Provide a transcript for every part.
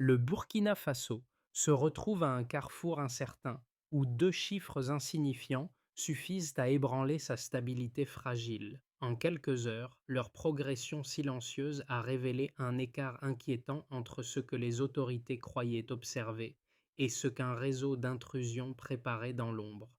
Le Burkina Faso se retrouve à un carrefour incertain où deux chiffres insignifiants suffisent à ébranler sa stabilité fragile. En quelques heures, leur progression silencieuse a révélé un écart inquiétant entre ce que les autorités croyaient observer et ce qu'un réseau d'intrusion préparait dans l'ombre.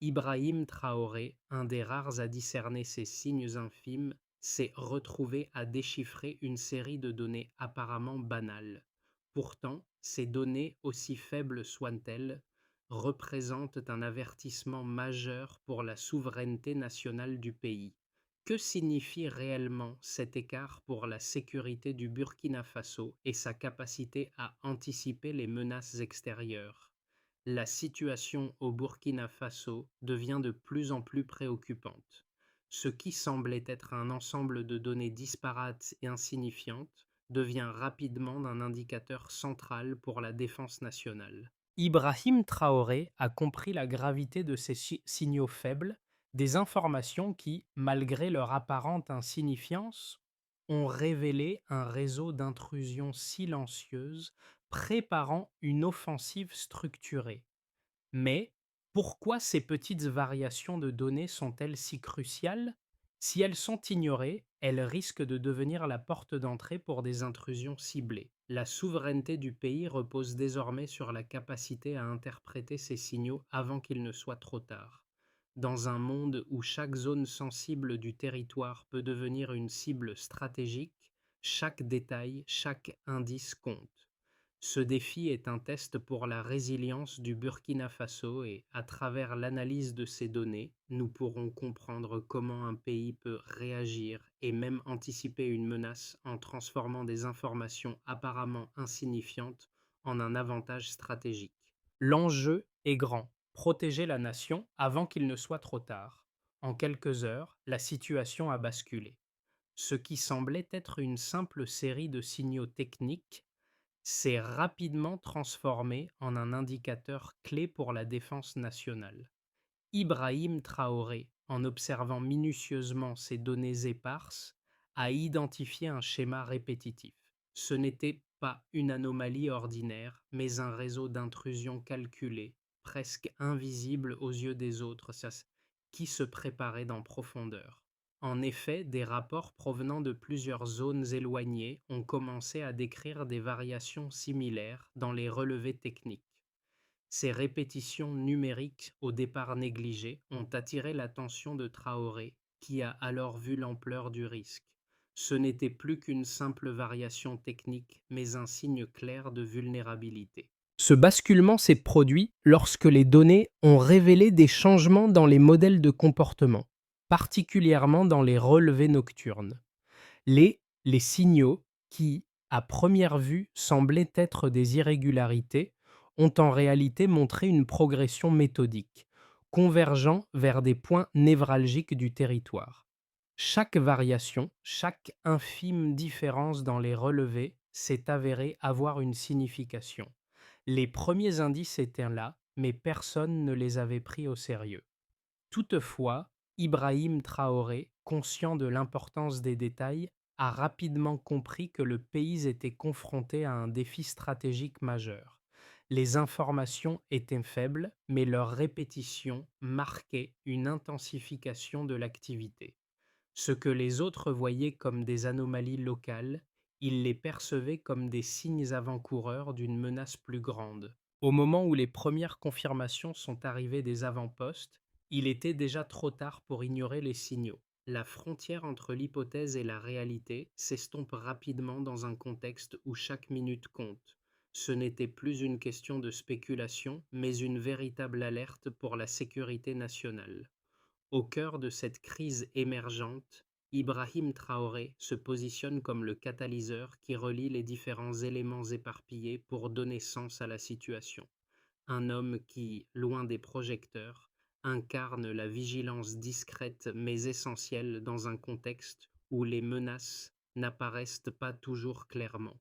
Ibrahim Traoré, un des rares à discerner ces signes infimes, s'est retrouvé à déchiffrer une série de données apparemment banales. Pourtant, ces données, aussi faibles soient-elles, représentent un avertissement majeur pour la souveraineté nationale du pays. Que signifie réellement cet écart pour la sécurité du Burkina Faso et sa capacité à anticiper les menaces extérieures? La situation au Burkina Faso devient de plus en plus préoccupante. Ce qui semblait être un ensemble de données disparates et insignifiantes devient rapidement un indicateur central pour la défense nationale. Ibrahim Traoré a compris la gravité de ces signaux faibles, des informations qui, malgré leur apparente insignifiance, ont révélé un réseau d'intrusions silencieuses préparant une offensive structurée. Mais pourquoi ces petites variations de données sont-elles si cruciales? Si elles sont ignorées, elles risquent de devenir la porte d'entrée pour des intrusions ciblées. La souveraineté du pays repose désormais sur la capacité à interpréter ces signaux avant qu'il ne soit trop tard. Dans un monde où chaque zone sensible du territoire peut devenir une cible stratégique, chaque détail, chaque indice compte. Ce défi est un test pour la résilience du Burkina Faso et, à travers l'analyse de ces données, nous pourrons comprendre comment un pays peut réagir et même anticiper une menace en transformant des informations apparemment insignifiantes en un avantage stratégique. L'enjeu est grand: protéger la nation avant qu'il ne soit trop tard. En quelques heures, la situation a basculé. Ce qui semblait être une simple série de signaux techniques s'est rapidement transformé en un indicateur clé pour la défense nationale. Ibrahim Traoré, en observant minutieusement ces données éparses, a identifié un schéma répétitif. Ce n'était pas une anomalie ordinaire, mais un réseau d'intrusions calculées, presque invisible aux yeux des autres, qui se préparait en profondeur. En effet, des rapports provenant de plusieurs zones éloignées ont commencé à décrire des variations similaires dans les relevés techniques. Ces répétitions numériques au départ négligées ont attiré l'attention de Traoré, qui a alors vu l'ampleur du risque. Ce n'était plus qu'une simple variation technique, mais un signe clair de vulnérabilité. Ce basculement s'est produit lorsque les données ont révélé des changements dans les modèles de comportement, particulièrement dans les relevés nocturnes. Les signaux qui, à première vue, semblaient être des irrégularités, ont en réalité montré une progression méthodique, convergeant vers des points névralgiques du territoire. Chaque variation, chaque infime différence dans les relevés s'est avérée avoir une signification. Les premiers indices étaient là, mais personne ne les avait pris au sérieux. Toutefois, Ibrahim Traoré, conscient de l'importance des détails, a rapidement compris que le pays était confronté à un défi stratégique majeur. Les informations étaient faibles, mais leur répétition marquait une intensification de l'activité. Ce que les autres voyaient comme des anomalies locales, ils les percevaient comme des signes avant-coureurs d'une menace plus grande. Au moment où les premières confirmations sont arrivées des avant-postes, il était déjà trop tard pour ignorer les signaux. La frontière entre l'hypothèse et la réalité s'estompe rapidement dans un contexte où chaque minute compte. Ce n'était plus une question de spéculation, mais une véritable alerte pour la sécurité nationale. Au cœur de cette crise émergente, Ibrahim Traoré se positionne comme le catalyseur qui relie les différents éléments éparpillés pour donner sens à la situation. Un homme qui, loin des projecteurs, incarne la vigilance discrète mais essentielle dans un contexte où les menaces n'apparaissent pas toujours clairement,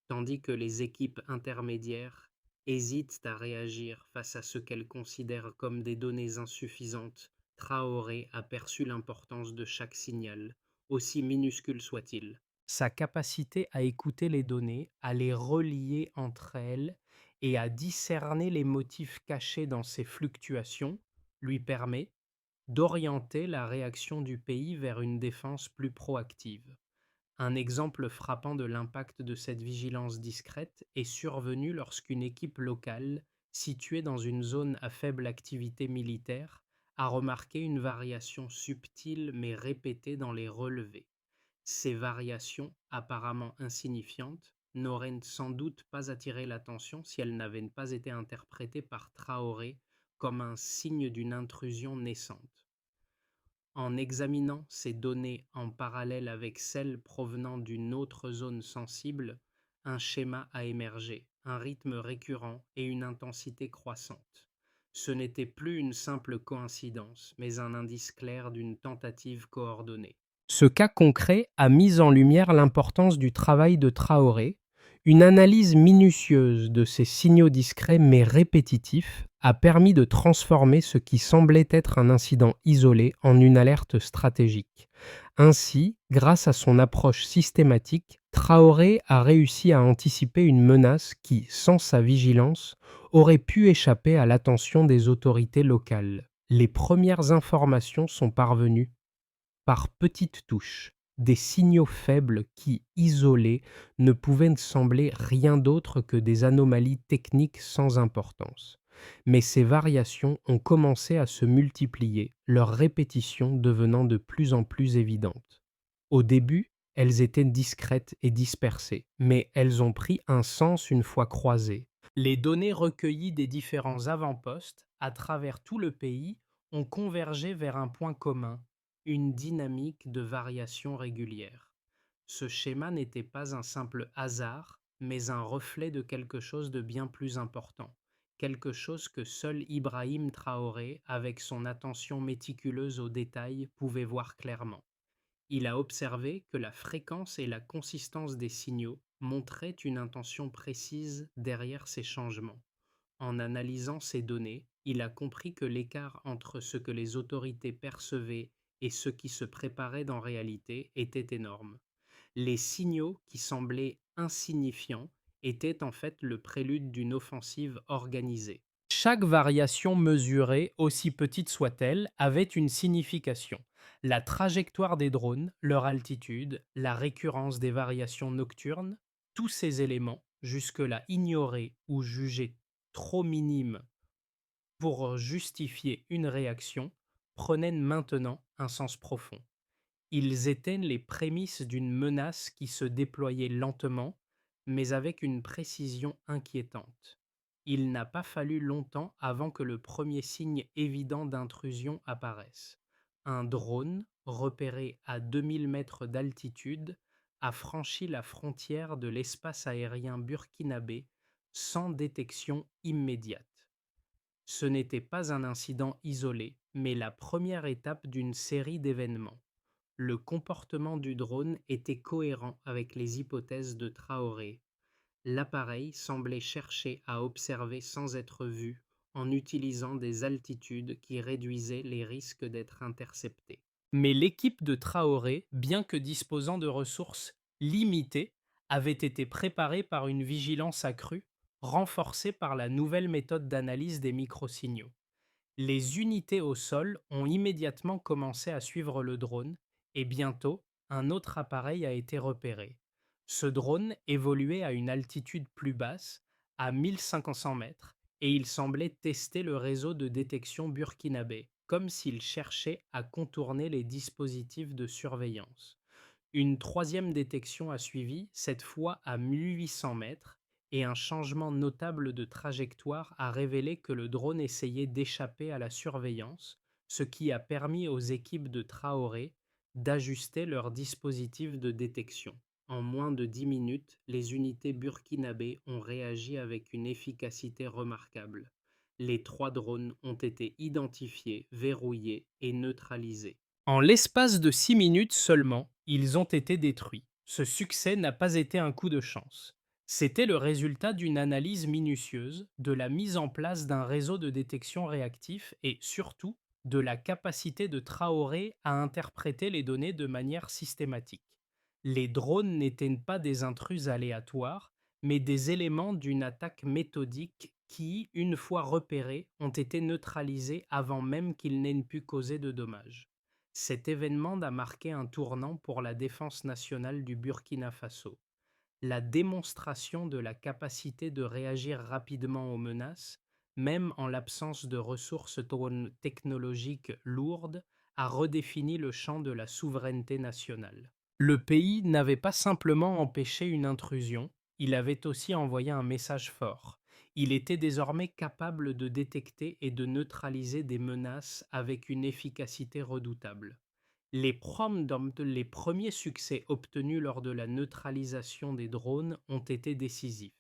tandis que les équipes intermédiaires hésitent à réagir face à ce qu'elles considèrent comme des données insuffisantes. Traoré a perçu l'importance de chaque signal, aussi minuscule soit-il. Sa capacité à écouter les données, à les relier entre elles et à discerner les motifs cachés dans ces fluctuations lui permet d'orienter la réaction du pays vers une défense plus proactive. Un exemple frappant de l'impact de cette vigilance discrète est survenu lorsqu'une équipe locale, située dans une zone à faible activité militaire, a remarqué une variation subtile mais répétée dans les relevés. Ces variations, apparemment insignifiantes, n'auraient sans doute pas attiré l'attention si elles n'avaient pas été interprétées par Traoré comme un signe d'une intrusion naissante. En examinant ces données en parallèle avec celles provenant d'une autre zone sensible, un schéma a émergé, un rythme récurrent et une intensité croissante. Ce n'était plus une simple coïncidence, mais un indice clair d'une tentative coordonnée. Ce cas concret a mis en lumière l'importance du travail de Traoré. Une analyse minutieuse de ces signaux discrets mais répétitifs a permis de transformer ce qui semblait être un incident isolé en une alerte stratégique. Ainsi, grâce à son approche systématique, Traoré a réussi à anticiper une menace qui, sans sa vigilance, aurait pu échapper à l'attention des autorités locales. Les premières informations sont parvenues par petites touches, des signaux faibles qui, isolés, ne pouvaient sembler rien d'autre que des anomalies techniques sans importance. Mais ces variations ont commencé à se multiplier, leur répétition devenant de plus en plus évidente. Au début, elles étaient discrètes et dispersées, mais elles ont pris un sens une fois croisées. Les données recueillies des différents avant-postes à travers tout le pays ont convergé vers un point commun, une dynamique de variation régulière. Ce schéma n'était pas un simple hasard, mais un reflet de quelque chose de bien plus important, quelque chose que seul Ibrahim Traoré, avec son attention méticuleuse aux détails, pouvait voir clairement. Il a observé que la fréquence et la consistance des signaux montraient une intention précise derrière ces changements. En analysant ces données, il a compris que l'écart entre ce que les autorités percevaient et ce qui se préparait en réalité était énorme. Les signaux qui semblaient insignifiants étaient en fait le prélude d'une offensive organisée. Chaque variation mesurée, aussi petite soit-elle, avait une signification. La trajectoire des drones, leur altitude, la récurrence des variations nocturnes, tous ces éléments, jusque-là ignorés ou jugés trop minimes pour justifier une réaction, prenaient maintenant un sens profond. Ils étaient les prémices d'une menace qui se déployait lentement, mais avec une précision inquiétante. Il n'a pas fallu longtemps avant que le premier signe évident d'intrusion apparaisse. Un drone, repéré à 2000 mètres d'altitude, a franchi la frontière de l'espace aérien burkinabé sans détection immédiate. Ce n'était pas un incident isolé, mais la première étape d'une série d'événements. Le comportement du drone était cohérent avec les hypothèses de Traoré. L'appareil semblait chercher à observer sans être vu en utilisant des altitudes qui réduisaient les risques d'être intercepté. Mais l'équipe de Traoré, bien que disposant de ressources limitées, avait été préparée par une vigilance accrue, renforcée par la nouvelle méthode d'analyse des microsignaux. Les unités au sol ont immédiatement commencé à suivre le drone et bientôt, un autre appareil a été repéré. Ce drone évoluait à une altitude plus basse, à 1500 mètres, et il semblait tester le réseau de détection burkinabé, comme s'il cherchait à contourner les dispositifs de surveillance. Une troisième détection a suivi, cette fois à 1800 mètres, et un changement notable de trajectoire a révélé que le drone essayait d'échapper à la surveillance, ce qui a permis aux équipes de Traoré d'ajuster leur dispositif de détection. En moins de 10 minutes, les unités burkinabées ont réagi avec une efficacité remarquable. Les trois drones ont été identifiés, verrouillés et neutralisés. En l'espace de 6 minutes seulement, ils ont été détruits. Ce succès n'a pas été un coup de chance. C'était le résultat d'une analyse minutieuse, de la mise en place d'un réseau de détection réactif et surtout de la capacité de Traoré à interpréter les données de manière systématique. Les drones n'étaient pas des intrus aléatoires, mais des éléments d'une attaque méthodique qui, une fois repérés, ont été neutralisés avant même qu'ils n'aient pu causer de dommages. Cet événement a marqué un tournant pour la défense nationale du Burkina Faso. La démonstration de la capacité de réagir rapidement aux menaces, même en l'absence de ressources technologiques lourdes, a redéfini le champ de la souveraineté nationale. Le pays n'avait pas simplement empêché une intrusion, il avait aussi envoyé un message fort. Il était désormais capable de détecter et de neutraliser des menaces avec une efficacité redoutable. Les premiers succès obtenus lors de la neutralisation des drones ont été décisifs,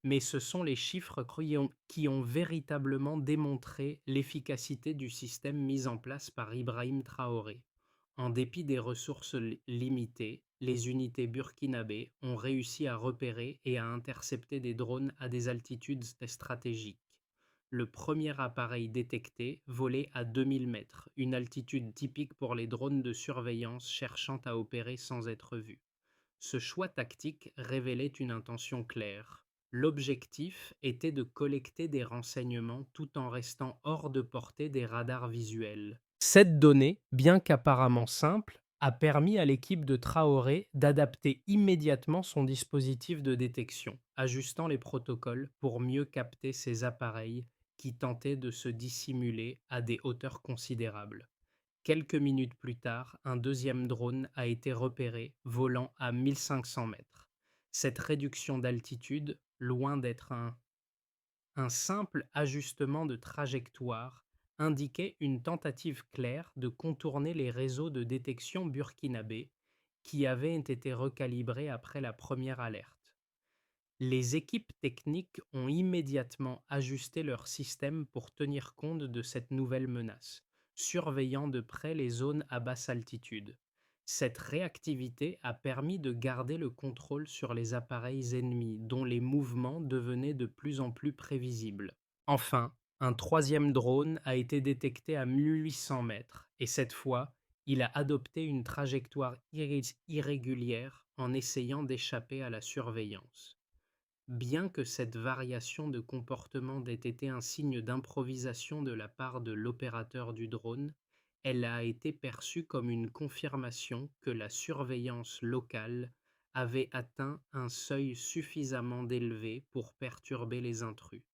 mais ce sont les chiffres qui ont véritablement démontré l'efficacité du système mis en place par Ibrahim Traoré. En dépit des ressources limitées, les unités burkinabées ont réussi à repérer et à intercepter des drones à des altitudes stratégiques. Le premier appareil détecté volait à 2000 mètres, une altitude typique pour les drones de surveillance cherchant à opérer sans être vus. Ce choix tactique révélait une intention claire. L'objectif était de collecter des renseignements tout en restant hors de portée des radars visuels. Cette donnée, bien qu'apparemment simple, a permis à l'équipe de Traoré d'adapter immédiatement son dispositif de détection, ajustant les protocoles pour mieux capter ces appareils qui tentaient de se dissimuler à des hauteurs considérables. Quelques minutes plus tard, un deuxième drone a été repéré volant à 1500 mètres. Cette réduction d'altitude, loin d'être un simple ajustement de trajectoire, indiquait une tentative claire de contourner les réseaux de détection burkinabés qui avaient été recalibrés après la première alerte. Les équipes techniques ont immédiatement ajusté leur système pour tenir compte de cette nouvelle menace, surveillant de près les zones à basse altitude. Cette réactivité a permis de garder le contrôle sur les appareils ennemis dont les mouvements devenaient de plus en plus prévisibles. Enfin, un troisième drone a été détecté à 1800 mètres et cette fois, il a adopté une trajectoire irrégulière en essayant d'échapper à la surveillance. Bien que cette variation de comportement ait été un signe d'improvisation de la part de l'opérateur du drone, elle a été perçue comme une confirmation que la surveillance locale avait atteint un seuil suffisamment élevé pour perturber les intrus.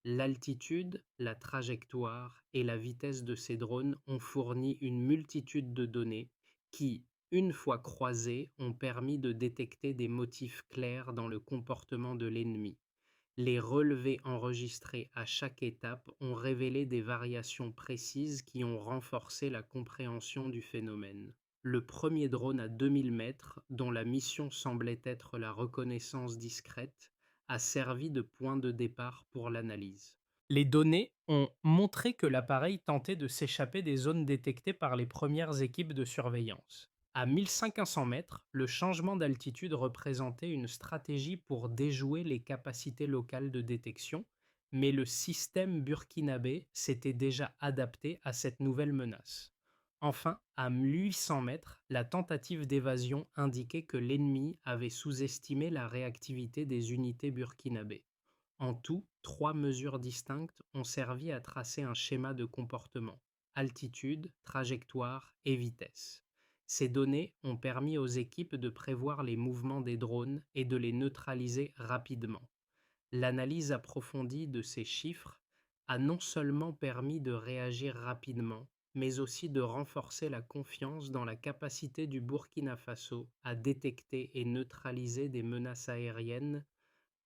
L'altitude, la trajectoire et la vitesse de ces drones ont fourni une multitude de données qui, une fois croisées, ont permis de détecter des motifs clairs dans le comportement de l'ennemi. Les relevés enregistrés à chaque étape ont révélé des variations précises qui ont renforcé la compréhension du phénomène. Le premier drone à 2000 mètres, dont la mission semblait être la reconnaissance discrète, a servi de point de départ pour l'analyse. Les données ont montré que l'appareil tentait de s'échapper des zones détectées par les premières équipes de surveillance. À 1500 mètres, le changement d'altitude représentait une stratégie pour déjouer les capacités locales de détection, mais le système burkinabé s'était déjà adapté à cette nouvelle menace. Enfin, à 1800 mètres, la tentative d'évasion indiquait que l'ennemi avait sous-estimé la réactivité des unités burkinabées. En tout, trois mesures distinctes ont servi à tracer un schéma de comportement: altitude, trajectoire et vitesse. Ces données ont permis aux équipes de prévoir les mouvements des drones et de les neutraliser rapidement. L'analyse approfondie de ces chiffres a non seulement permis de réagir rapidement, mais aussi de renforcer la confiance dans la capacité du Burkina Faso à détecter et neutraliser des menaces aériennes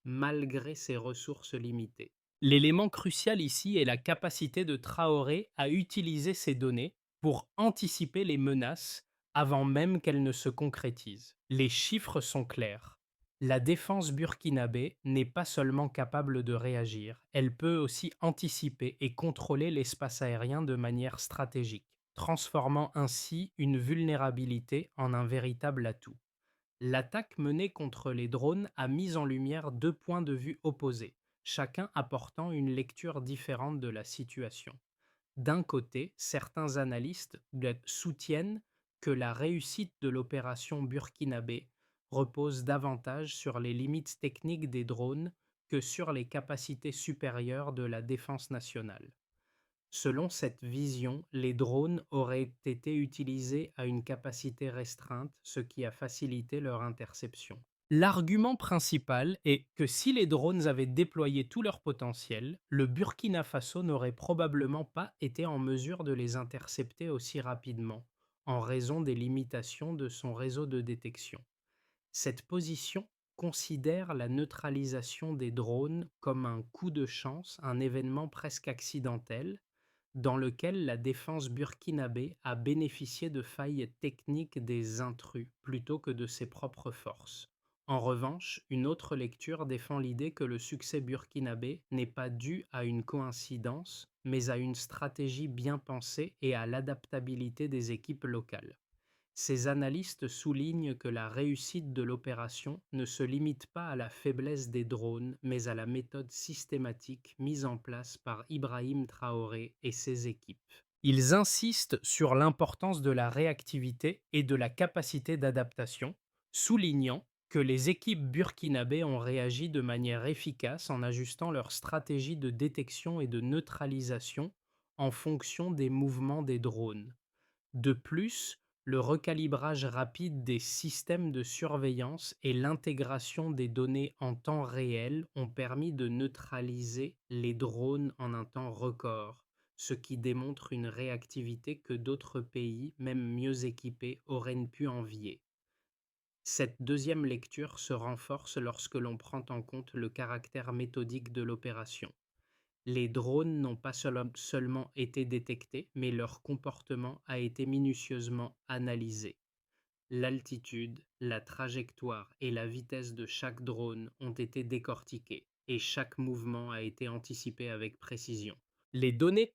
malgré ses ressources limitées. L'élément crucial ici est la capacité de Traoré à utiliser ces données pour anticiper les menaces avant même qu'elles ne se concrétisent. Les chiffres sont clairs. La défense burkinabé n'est pas seulement capable de réagir, elle peut aussi anticiper et contrôler l'espace aérien de manière stratégique, transformant ainsi une vulnérabilité en un véritable atout. L'attaque menée contre les drones a mis en lumière deux points de vue opposés, chacun apportant une lecture différente de la situation. D'un côté, certains analystes soutiennent que la réussite de l'opération burkinabé repose davantage sur les limites techniques des drones que sur les capacités supérieures de la défense nationale. Selon cette vision, les drones auraient été utilisés à une capacité restreinte, ce qui a facilité leur interception. L'argument principal est que si les drones avaient déployé tout leur potentiel, le Burkina Faso n'aurait probablement pas été en mesure de les intercepter aussi rapidement, en raison des limitations de son réseau de détection. Cette position considère la neutralisation des drones comme un coup de chance, un événement presque accidentel, dans lequel la défense burkinabé a bénéficié de failles techniques des intrus plutôt que de ses propres forces. En revanche, une autre lecture défend l'idée que le succès burkinabé n'est pas dû à une coïncidence, mais à une stratégie bien pensée et à l'adaptabilité des équipes locales. Ces analystes soulignent que la réussite de l'opération ne se limite pas à la faiblesse des drones, mais à la méthode systématique mise en place par Ibrahim Traoré et ses équipes. Ils insistent sur l'importance de la réactivité et de la capacité d'adaptation, soulignant que les équipes burkinabées ont réagi de manière efficace en ajustant leur stratégie de détection et de neutralisation en fonction des mouvements des drones. De plus, le recalibrage rapide des systèmes de surveillance et l'intégration des données en temps réel ont permis de neutraliser les drones en un temps record, ce qui démontre une réactivité que d'autres pays, même mieux équipés, auraient pu envier. Cette deuxième lecture se renforce lorsque l'on prend en compte le caractère méthodique de l'opération. Les drones n'ont pas seulement été détectés, mais leur comportement a été minutieusement analysé. L'altitude, la trajectoire et la vitesse de chaque drone ont été décortiqués, et chaque mouvement a été anticipé avec précision. Les données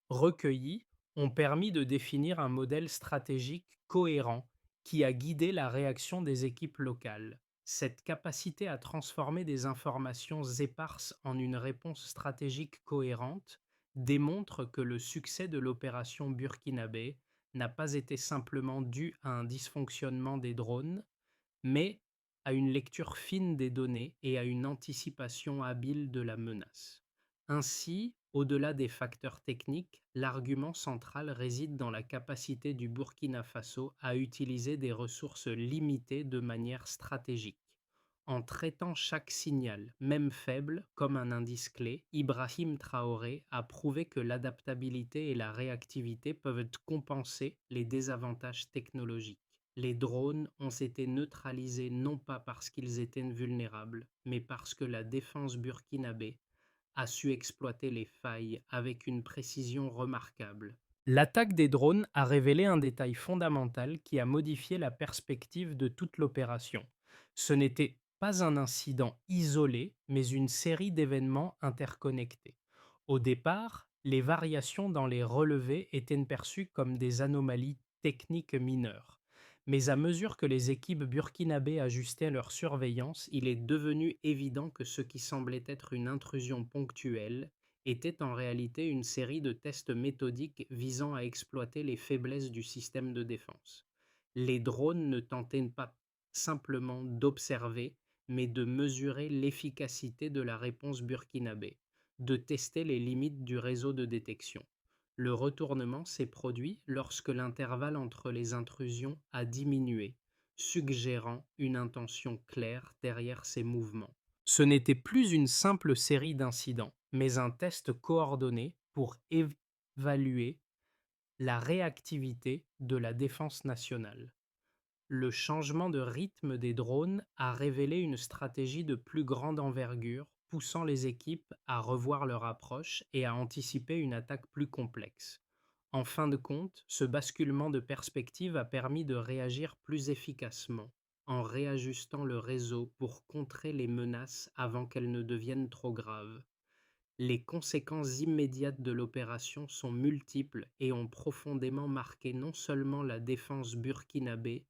recueillis ont permis de définir un modèle stratégique cohérent qui a guidé la réaction des équipes locales. Cette capacité à transformer des informations éparses en une réponse stratégique cohérente démontre que le succès de l'opération burkinabé n'a pas été simplement dû à un dysfonctionnement des drones, mais à une lecture fine des données et à une anticipation habile de la menace. Ainsi, au-delà des facteurs techniques, l'argument central réside dans la capacité du Burkina Faso à utiliser des ressources limitées de manière stratégique. En traitant chaque signal, même faible, comme un indice clé, Ibrahim Traoré a prouvé que l'adaptabilité et la réactivité peuvent compenser les désavantages technologiques. Les drones ont été neutralisés non pas parce qu'ils étaient vulnérables, mais parce que la défense burkinabé a su exploiter les failles avec une précision remarquable. L'attaque des drones a révélé un détail fondamental qui a modifié la perspective de toute l'opération. Ce n'était pas un incident isolé, mais une série d'événements interconnectés. Au départ, les variations dans les relevés étaient perçues comme des anomalies techniques mineures. Mais à mesure que les équipes burkinabées ajustaient leur surveillance, il est devenu évident que ce qui semblait être une intrusion ponctuelle était en réalité une série de tests méthodiques visant à exploiter les faiblesses du système de défense. Les drones ne tentaient pas simplement d'observer, mais de mesurer l'efficacité de la réponse burkinabé, de tester les limites du réseau de détection. Le retournement s'est produit lorsque l'intervalle entre les intrusions a diminué, suggérant une intention claire derrière ces mouvements. Ce n'était plus une simple série d'incidents, mais un test coordonné pour évaluer la réactivité de la défense nationale. Le changement de rythme des drones a révélé une stratégie de plus grande envergure, poussant les équipes à revoir leur approche et à anticiper une attaque plus complexe. En fin de compte, ce basculement de perspective a permis de réagir plus efficacement, en réajustant le réseau pour contrer les menaces avant qu'elles ne deviennent trop graves. Les conséquences immédiates de l'opération sont multiples et ont profondément marqué non seulement la défense burkinabé,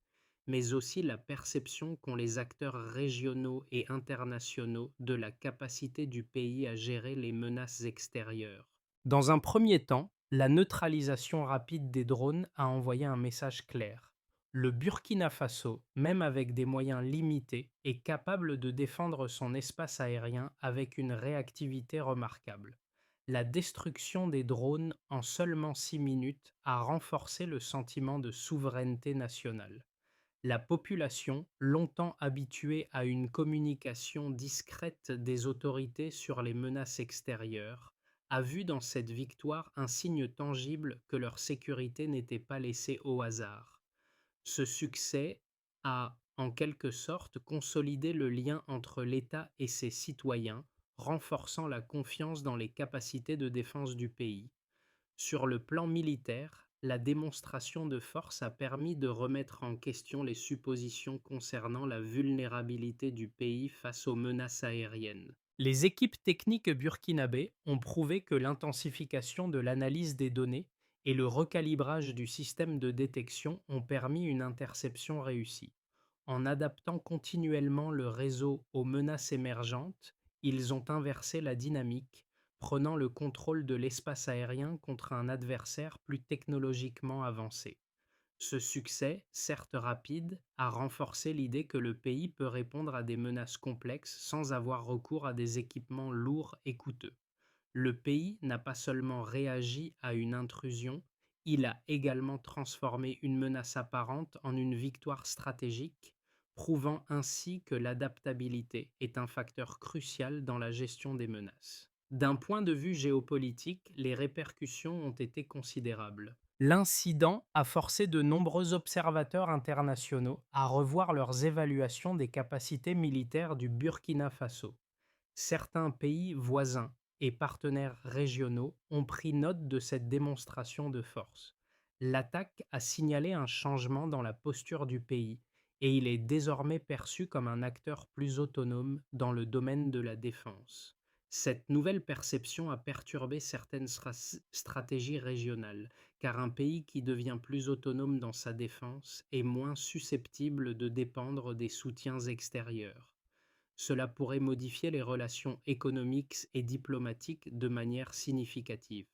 mais aussi la perception qu'ont les acteurs régionaux et internationaux de la capacité du pays à gérer les menaces extérieures. Dans un premier temps, la neutralisation rapide des drones a envoyé un message clair. Le Burkina Faso, même avec des moyens limités, est capable de défendre son espace aérien avec une réactivité remarquable. La destruction des drones en seulement 6 minutes a renforcé le sentiment de souveraineté nationale. La population, longtemps habituée à une communication discrète des autorités sur les menaces extérieures, a vu dans cette victoire un signe tangible que leur sécurité n'était pas laissée au hasard. Ce succès a, en quelque sorte, consolidé le lien entre l'État et ses citoyens, renforçant la confiance dans les capacités de défense du pays. Sur le plan militaire, la démonstration de force a permis de remettre en question les suppositions concernant la vulnérabilité du pays face aux menaces aériennes. Les équipes techniques burkinabées ont prouvé que l'intensification de l'analyse des données et le recalibrage du système de détection ont permis une interception réussie. En adaptant continuellement le réseau aux menaces émergentes, ils ont inversé la dynamique, prenant le contrôle de l'espace aérien contre un adversaire plus technologiquement avancé. Ce succès, certes rapide, a renforcé l'idée que le pays peut répondre à des menaces complexes sans avoir recours à des équipements lourds et coûteux. Le pays n'a pas seulement réagi à une intrusion, il a également transformé une menace apparente en une victoire stratégique, prouvant ainsi que l'adaptabilité est un facteur crucial dans la gestion des menaces. D'un point de vue géopolitique, les répercussions ont été considérables. L'incident a forcé de nombreux observateurs internationaux à revoir leurs évaluations des capacités militaires du Burkina Faso. Certains pays voisins et partenaires régionaux ont pris note de cette démonstration de force. L'attaque a signalé un changement dans la posture du pays et il est désormais perçu comme un acteur plus autonome dans le domaine de la défense. Cette nouvelle perception a perturbé certaines stratégies régionales, car un pays qui devient plus autonome dans sa défense est moins susceptible de dépendre des soutiens extérieurs. Cela pourrait modifier les relations économiques et diplomatiques de manière significative.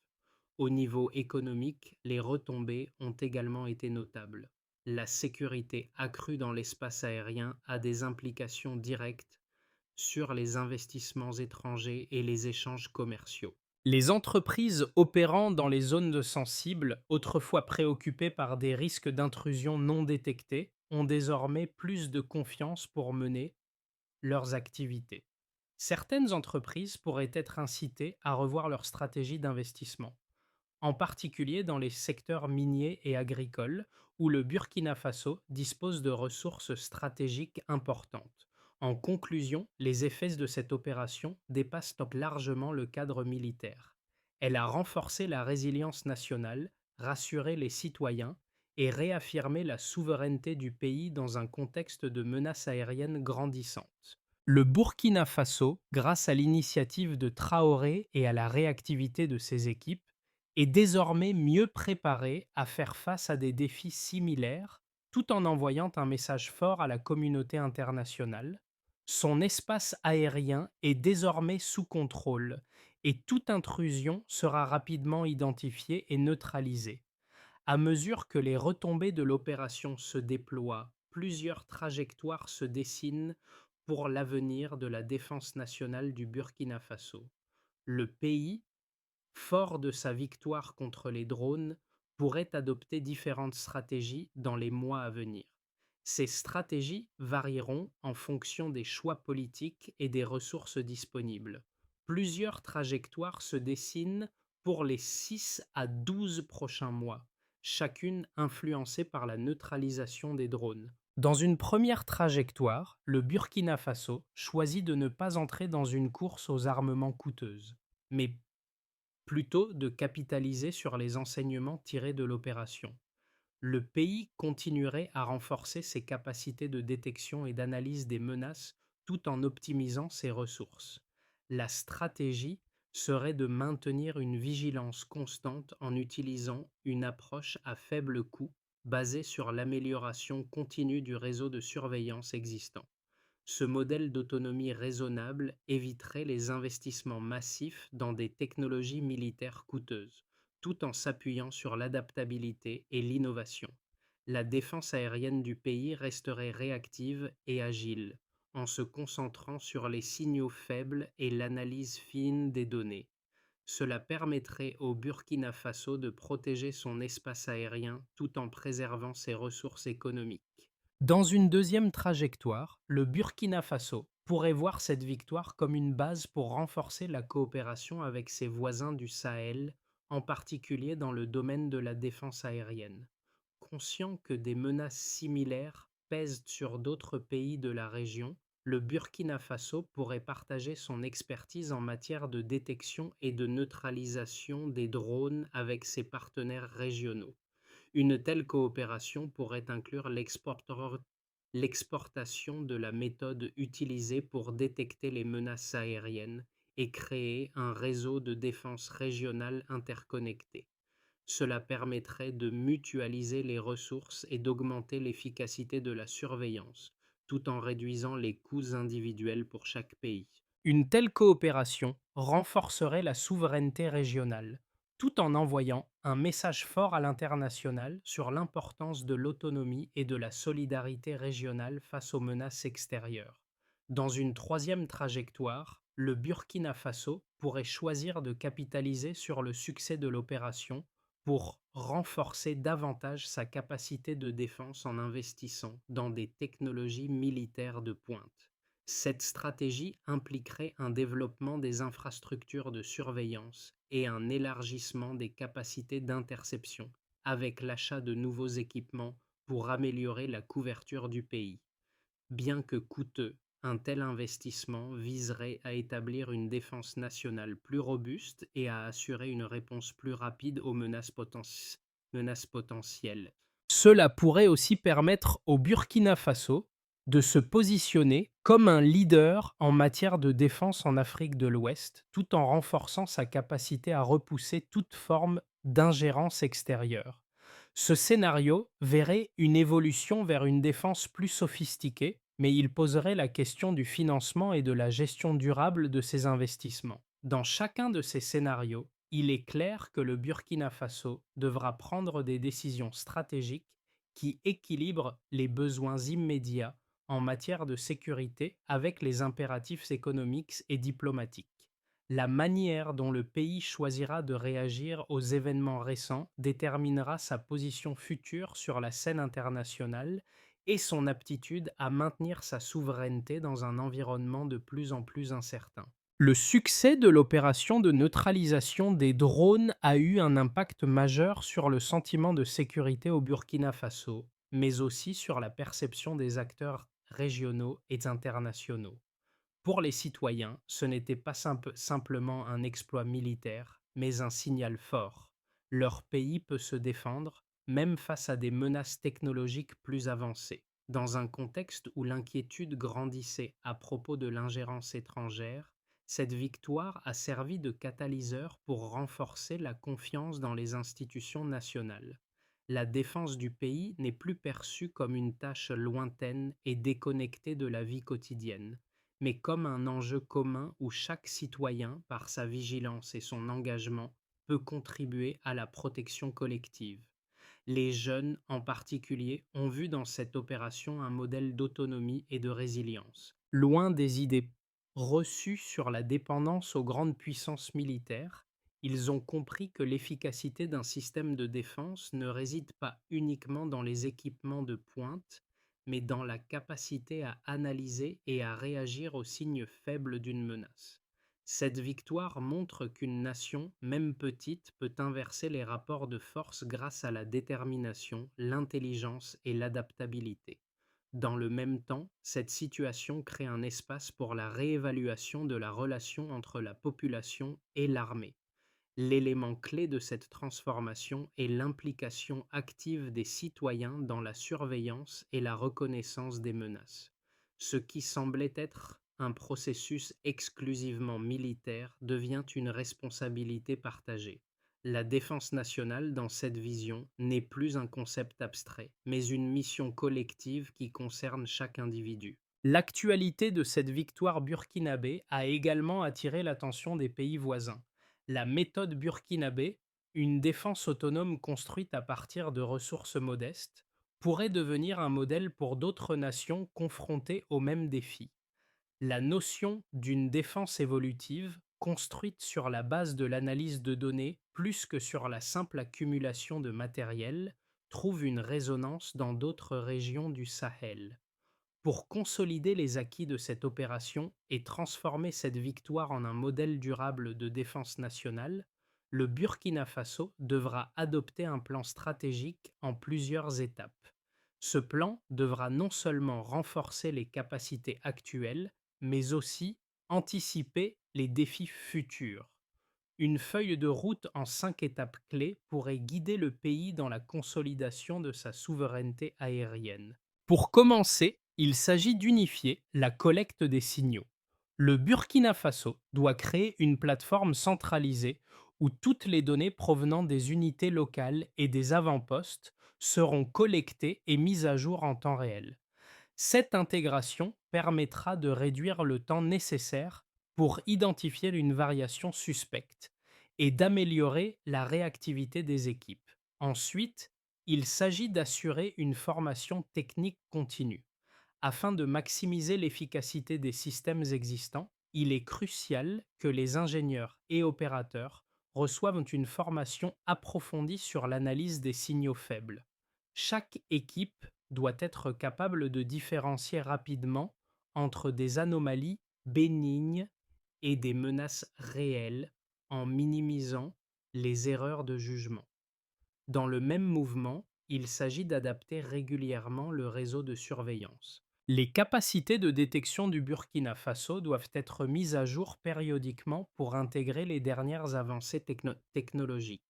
Au niveau économique, les retombées ont également été notables. La sécurité accrue dans l'espace aérien a des implications directes sur les investissements étrangers et les échanges commerciaux. Les entreprises opérant dans les zones sensibles, autrefois préoccupées par des risques d'intrusion non détectés, ont désormais plus de confiance pour mener leurs activités. Certaines entreprises pourraient être incitées à revoir leur stratégie d'investissement, en particulier dans les secteurs miniers et agricoles, où le Burkina Faso dispose de ressources stratégiques importantes. En conclusion, les effets de cette opération dépassent donc largement le cadre militaire. Elle a renforcé la résilience nationale, rassuré les citoyens et réaffirmé la souveraineté du pays dans un contexte de menaces aériennes grandissantes. Le Burkina Faso, grâce à l'initiative de Traoré et à la réactivité de ses équipes, est désormais mieux préparé à faire face à des défis similaires, tout en envoyant un message fort à la communauté internationale. Son espace aérien est désormais sous contrôle et toute intrusion sera rapidement identifiée et neutralisée. À mesure que les retombées de l'opération se déploient, plusieurs trajectoires se dessinent pour l'avenir de la défense nationale du Burkina Faso. Le pays, fort de sa victoire contre les drones, pourrait adopter différentes stratégies dans les mois à venir. Ces stratégies varieront en fonction des choix politiques et des ressources disponibles. Plusieurs trajectoires se dessinent pour les 6 à 12 prochains mois, chacune influencée par la neutralisation des drones. Dans une première trajectoire, le Burkina Faso choisit de ne pas entrer dans une course aux armements coûteuses, mais plutôt de capitaliser sur les enseignements tirés de l'opération. Le pays continuerait à renforcer ses capacités de détection et d'analyse des menaces tout en optimisant ses ressources. La stratégie serait de maintenir une vigilance constante en utilisant une approche à faible coût basée sur l'amélioration continue du réseau de surveillance existant. Ce modèle d'autonomie raisonnable éviterait les investissements massifs dans des technologies militaires coûteuses, tout en s'appuyant sur l'adaptabilité et l'innovation. La défense aérienne du pays resterait réactive et agile, en se concentrant sur les signaux faibles et l'analyse fine des données. Cela permettrait au Burkina Faso de protéger son espace aérien tout en préservant ses ressources économiques. Dans une deuxième trajectoire, le Burkina Faso pourrait voir cette victoire comme une base pour renforcer la coopération avec ses voisins du Sahel, en particulier dans le domaine de la défense aérienne. Conscient que des menaces similaires pèsent sur d'autres pays de la région, le Burkina Faso pourrait partager son expertise en matière de détection et de neutralisation des drones avec ses partenaires régionaux. Une telle coopération pourrait inclure l'exportation de la méthode utilisée pour détecter les menaces aériennes et créer un réseau de défense régionale interconnecté. Cela permettrait de mutualiser les ressources et d'augmenter l'efficacité de la surveillance, tout en réduisant les coûts individuels pour chaque pays. Une telle coopération renforcerait la souveraineté régionale, tout en envoyant un message fort à l'international sur l'importance de l'autonomie et de la solidarité régionale face aux menaces extérieures. Dans une troisième trajectoire, le Burkina Faso pourrait choisir de capitaliser sur le succès de l'opération pour renforcer davantage sa capacité de défense en investissant dans des technologies militaires de pointe. Cette stratégie impliquerait un développement des infrastructures de surveillance et un élargissement des capacités d'interception, avec l'achat de nouveaux équipements pour améliorer la couverture du pays. Bien que coûteux, un tel investissement viserait à établir une défense nationale plus robuste et à assurer une réponse plus rapide aux menaces potentielles. Cela pourrait aussi permettre au Burkina Faso de se positionner comme un leader en matière de défense en Afrique de l'Ouest, tout en renforçant sa capacité à repousser toute forme d'ingérence extérieure. Ce scénario verrait une évolution vers une défense plus sophistiquée, mais il poserait la question du financement et de la gestion durable de ces investissements. Dans chacun de ces scénarios, il est clair que le Burkina Faso devra prendre des décisions stratégiques qui équilibrent les besoins immédiats en matière de sécurité avec les impératifs économiques et diplomatiques. La manière dont le pays choisira de réagir aux événements récents déterminera sa position future sur la scène internationale et son aptitude à maintenir sa souveraineté dans un environnement de plus en plus incertain. Le succès de l'opération de neutralisation des drones a eu un impact majeur sur le sentiment de sécurité au Burkina Faso, mais aussi sur la perception des acteurs régionaux et internationaux. Pour les citoyens, ce n'était pas simplement un exploit militaire, mais un signal fort. Leur pays peut se défendre, même face à des menaces technologiques plus avancées. Dans un contexte où l'inquiétude grandissait à propos de l'ingérence étrangère, cette victoire a servi de catalyseur pour renforcer la confiance dans les institutions nationales. La défense du pays n'est plus perçue comme une tâche lointaine et déconnectée de la vie quotidienne, mais comme un enjeu commun où chaque citoyen, par sa vigilance et son engagement, peut contribuer à la protection collective. Les jeunes, en particulier, ont vu dans cette opération un modèle d'autonomie et de résilience. Loin des idées reçues sur la dépendance aux grandes puissances militaires, ils ont compris que l'efficacité d'un système de défense ne réside pas uniquement dans les équipements de pointe, mais dans la capacité à analyser et à réagir aux signes faibles d'une menace. Cette victoire montre qu'une nation, même petite, peut inverser les rapports de force grâce à la détermination, l'intelligence et l'adaptabilité. Dans le même temps, cette situation crée un espace pour la réévaluation de la relation entre la population et l'armée. L'élément clé de cette transformation est l'implication active des citoyens dans la surveillance et la reconnaissance des menaces. Ce qui semblait être un processus exclusivement militaire devient une responsabilité partagée. La défense nationale, dans cette vision, n'est plus un concept abstrait, mais une mission collective qui concerne chaque individu. L'actualité de cette victoire burkinabé a également attiré l'attention des pays voisins. La méthode burkinabé, une défense autonome construite à partir de ressources modestes, pourrait devenir un modèle pour d'autres nations confrontées aux mêmes défis. La notion d'une défense évolutive, construite sur la base de l'analyse de données plus que sur la simple accumulation de matériel, trouve une résonance dans d'autres régions du Sahel. Pour consolider les acquis de cette opération et transformer cette victoire en un modèle durable de défense nationale, le Burkina Faso devra adopter un plan stratégique en plusieurs étapes. Ce plan devra non seulement renforcer les capacités actuelles, mais aussi anticiper les défis futurs. Une feuille de route en 5 étapes clés pourrait guider le pays dans la consolidation de sa souveraineté aérienne. Pour commencer, il s'agit d'unifier la collecte des signaux. Le Burkina Faso doit créer une plateforme centralisée où toutes les données provenant des unités locales et des avant-postes seront collectées et mises à jour en temps réel. Cette intégration permettra de réduire le temps nécessaire pour identifier une variation suspecte et d'améliorer la réactivité des équipes. Ensuite, il s'agit d'assurer une formation technique continue. Afin de maximiser l'efficacité des systèmes existants, il est crucial que les ingénieurs et opérateurs reçoivent une formation approfondie sur l'analyse des signaux faibles. Chaque équipe doit être capable de différencier rapidement entre des anomalies bénignes et des menaces réelles en minimisant les erreurs de jugement. Dans le même mouvement, il s'agit d'adapter régulièrement le réseau de surveillance. Les capacités de détection du Burkina Faso doivent être mises à jour périodiquement pour intégrer les dernières avancées technologiques.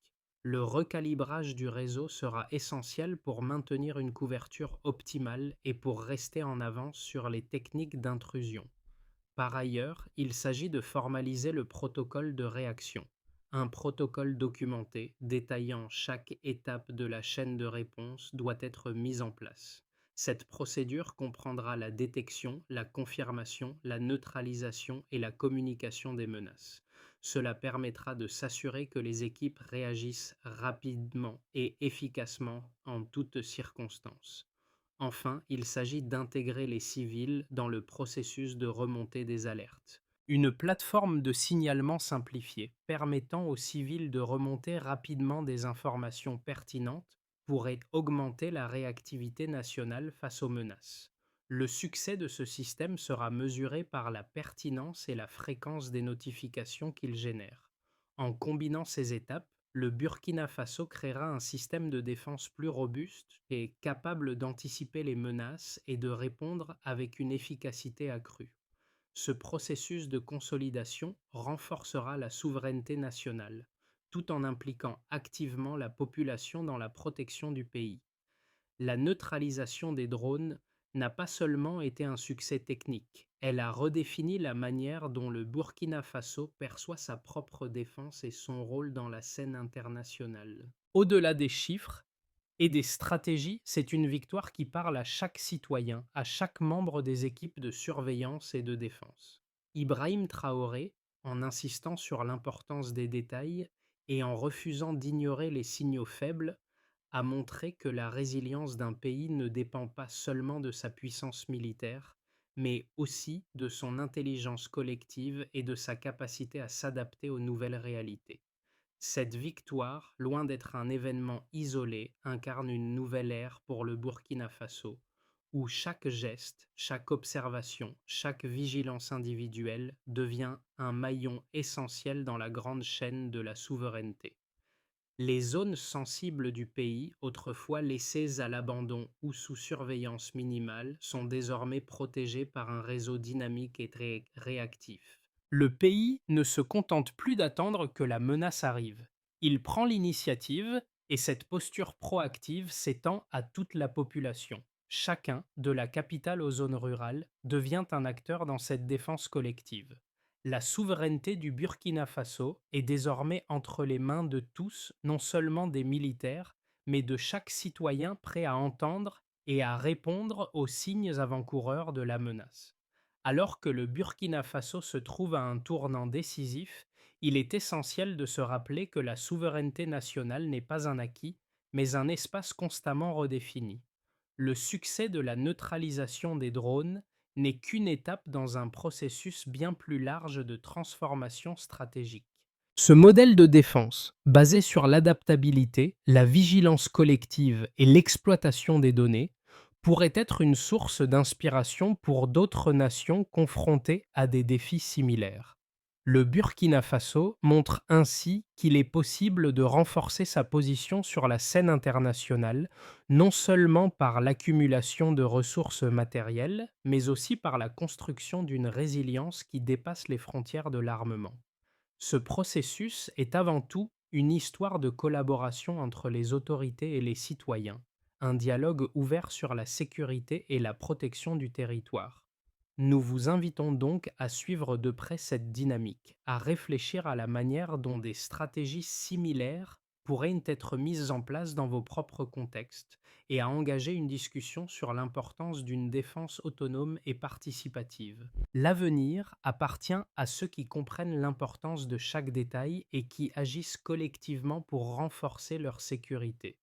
Le recalibrage du réseau sera essentiel pour maintenir une couverture optimale et pour rester en avance sur les techniques d'intrusion. Par ailleurs, il s'agit de formaliser le protocole de réaction, un protocole documenté détaillant chaque étape de la chaîne de réponse doit être mis en place. Cette procédure comprendra la détection, la confirmation, la neutralisation et la communication des menaces. Cela permettra de s'assurer que les équipes réagissent rapidement et efficacement en toutes circonstances. Enfin, il s'agit d'intégrer les civils dans le processus de remontée des alertes. Une plateforme de signalement simplifiée permettant aux civils de remonter rapidement des informations pertinentes pourrait augmenter la réactivité nationale face aux menaces. Le succès de ce système sera mesuré par la pertinence et la fréquence des notifications qu'il génère. En combinant ces étapes, le Burkina Faso créera un système de défense plus robuste et capable d'anticiper les menaces et de répondre avec une efficacité accrue. Ce processus de consolidation renforcera la souveraineté nationale, tout en impliquant activement la population dans la protection du pays. La neutralisation des drones n'a pas seulement été un succès technique, elle a redéfini la manière dont le Burkina Faso perçoit sa propre défense et son rôle dans la scène internationale. Au-delà des chiffres et des stratégies, c'est une victoire qui parle à chaque citoyen, à chaque membre des équipes de surveillance et de défense. Ibrahim Traoré, en insistant sur l'importance des détails et en refusant d'ignorer les signaux faibles, a montré que la résilience d'un pays ne dépend pas seulement de sa puissance militaire, mais aussi de son intelligence collective et de sa capacité à s'adapter aux nouvelles réalités. Cette victoire, loin d'être un événement isolé, incarne une nouvelle ère pour le Burkina Faso, où chaque geste, chaque observation, chaque vigilance individuelle devient un maillon essentiel dans la grande chaîne de la souveraineté. Les zones sensibles du pays, autrefois laissées à l'abandon ou sous surveillance minimale, sont désormais protégées par un réseau dynamique et très réactif. Le pays ne se contente plus d'attendre que la menace arrive. Il prend l'initiative et cette posture proactive s'étend à toute la population. Chacun, de la capitale aux zones rurales, devient un acteur dans cette défense collective. La souveraineté du Burkina Faso est désormais entre les mains de tous, non seulement des militaires, mais de chaque citoyen prêt à entendre et à répondre aux signes avant-coureurs de la menace. Alors que le Burkina Faso se trouve à un tournant décisif, il est essentiel de se rappeler que la souveraineté nationale n'est pas un acquis, mais un espace constamment redéfini. Le succès de la neutralisation des drones n'est qu'une étape dans un processus bien plus large de transformation stratégique. Ce modèle de défense, basé sur l'adaptabilité, la vigilance collective et l'exploitation des données, pourrait être une source d'inspiration pour d'autres nations confrontées à des défis similaires. Le Burkina Faso montre ainsi qu'il est possible de renforcer sa position sur la scène internationale, non seulement par l'accumulation de ressources matérielles, mais aussi par la construction d'une résilience qui dépasse les frontières de l'armement. Ce processus est avant tout une histoire de collaboration entre les autorités et les citoyens, un dialogue ouvert sur la sécurité et la protection du territoire. Nous vous invitons donc à suivre de près cette dynamique, à réfléchir à la manière dont des stratégies similaires pourraient être mises en place dans vos propres contextes et à engager une discussion sur l'importance d'une défense autonome et participative. L'avenir appartient à ceux qui comprennent l'importance de chaque détail et qui agissent collectivement pour renforcer leur sécurité.